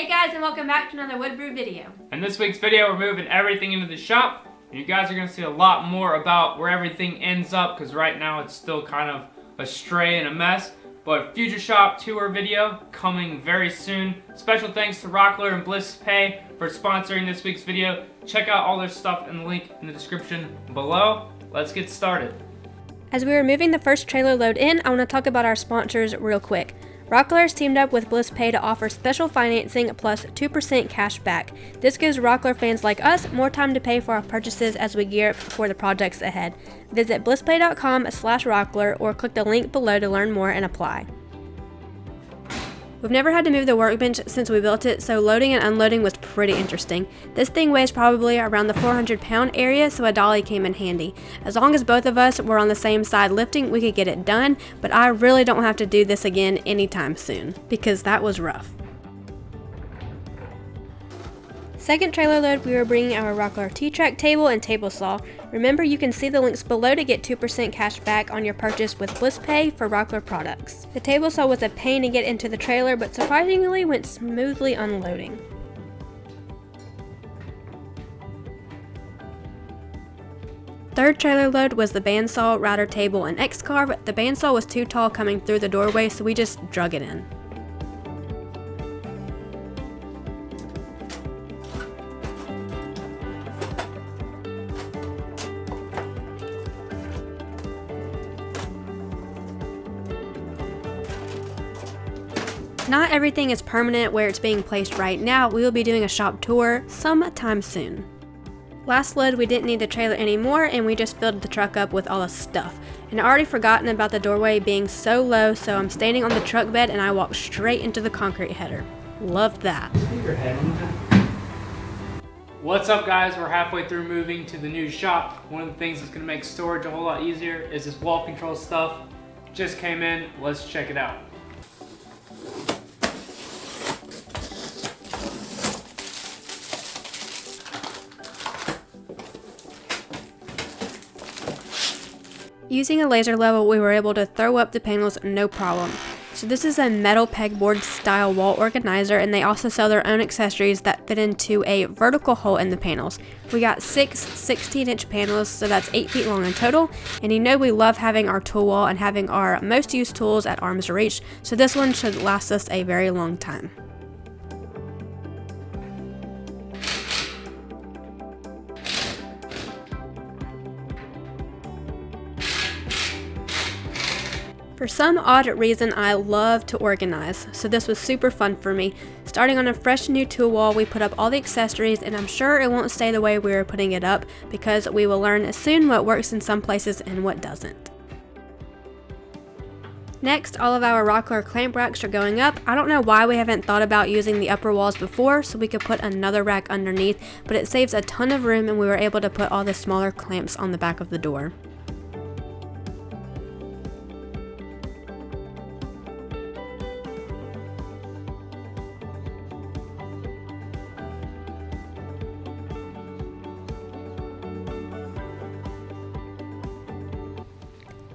Hey guys, and welcome back to another Woodbrew video. In this week's video, we're moving everything into the shop. And you guys are going to see a lot more about where everything ends up, because right now it's still kind of astray and a mess. But future shop tour video coming very soon. Special thanks to Rockler and Blispay for sponsoring this week's video. Check out all their stuff in the link in the description below. Let's get started. As we are moving the first trailer load in, I want to talk about our sponsors real quick. Rockler's teamed up with Blispay to offer special financing plus 2% cash back. This gives Rockler fans like us more time to pay for our purchases as we gear up for the projects ahead. Visit blispay.com/Rockler or click the link below to learn more and apply. We've never had to move the workbench since we built it, so loading and unloading was pretty interesting. This thing weighs probably around the 400-pound area, so a dolly came in handy. As long as both of us were on the same side lifting, we could get it done, but I really don't have to do this again anytime soon, because that was rough. Second trailer load, we were bringing our Rockler T-Track table and table saw. Remember, you can see the links below to get 2% cash back on your purchase with Blispay for Rockler products. The table saw was a pain to get into the trailer, but surprisingly went smoothly unloading. Third trailer load was the bandsaw, router table, and X-carve. The bandsaw was too tall coming through the doorway, so we just drug it in. Not everything is permanent where it's being placed right now. We will be doing a shop tour sometime soon. Last load, we didn't need the trailer anymore and we just filled the truck up with all the stuff. And I already forgotten about the doorway being so low, so I'm standing on the truck bed and I walk straight into the concrete header. Loved that. What's up, guys? We're halfway through moving to the new shop. One of the things that's going to make storage a whole lot easier is this wall control stuff. Just came in. Let's check it out. Using a laser level, we were able to throw up the panels no problem. So this is a metal pegboard style wall organizer, and they also sell their own accessories that fit into a vertical hole in the panels. We got 6 16-inch panels, so that's 8 feet long in total. And you know we love having our tool wall and having our most used tools at arm's reach, so this one should last us a very long time. For some odd reason, I love to organize, so this was super fun for me. Starting on a fresh new tool wall, we put up all the accessories, and I'm sure it won't stay the way we were putting it up, because we will learn soon what works in some places and what doesn't. Next, all of our Rockler clamp racks are going up. I don't know why we haven't thought about using the upper walls before, so we could put another rack underneath, but it saves a ton of room and we were able to put all the smaller clamps on the back of the door.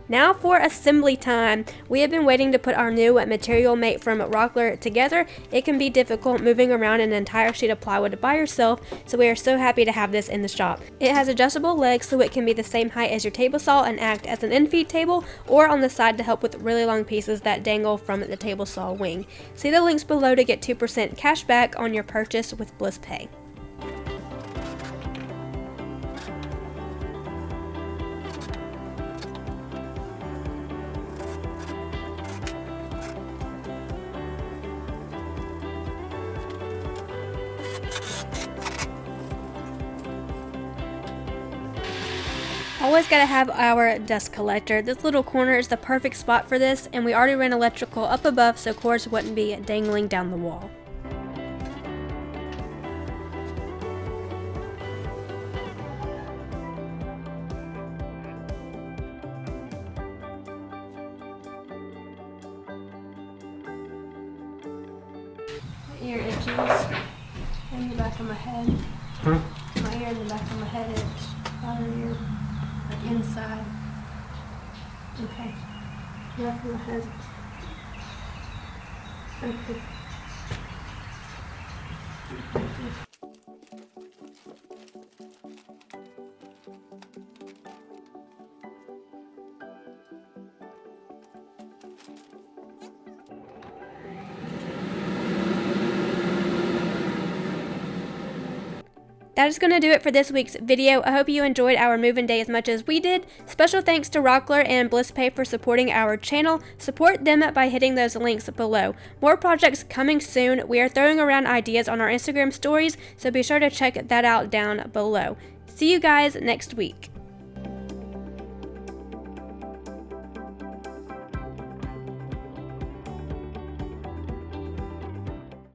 Now for assembly time. We have been waiting to put our new material mate from Rockler together. It can be difficult moving around an entire sheet of plywood by yourself, so we are so happy to have this in the shop. It has adjustable legs, so it can be the same height as your table saw and act as an in-feed table, or on the side to help with really long pieces that dangle from the table saw wing. See the links below to get 2% cash back on your purchase with Blispay. Always gotta have our dust collector. This little corner is the perfect spot for this, and we already ran electrical up above so cords wouldn't be dangling down the wall. My ear itches in the back of my head. My ear in the back of my head itch. Outer ear. Like inside. Okay. Back of my head. Okay. That is going to do it for this week's video. I hope you enjoyed our move-in day as much as we did. Special thanks to Rockler and Blispay for supporting our channel. Support them by hitting those links below. More projects coming soon. We are throwing around ideas on our Instagram stories, so be sure to check that out down below. See you guys next week.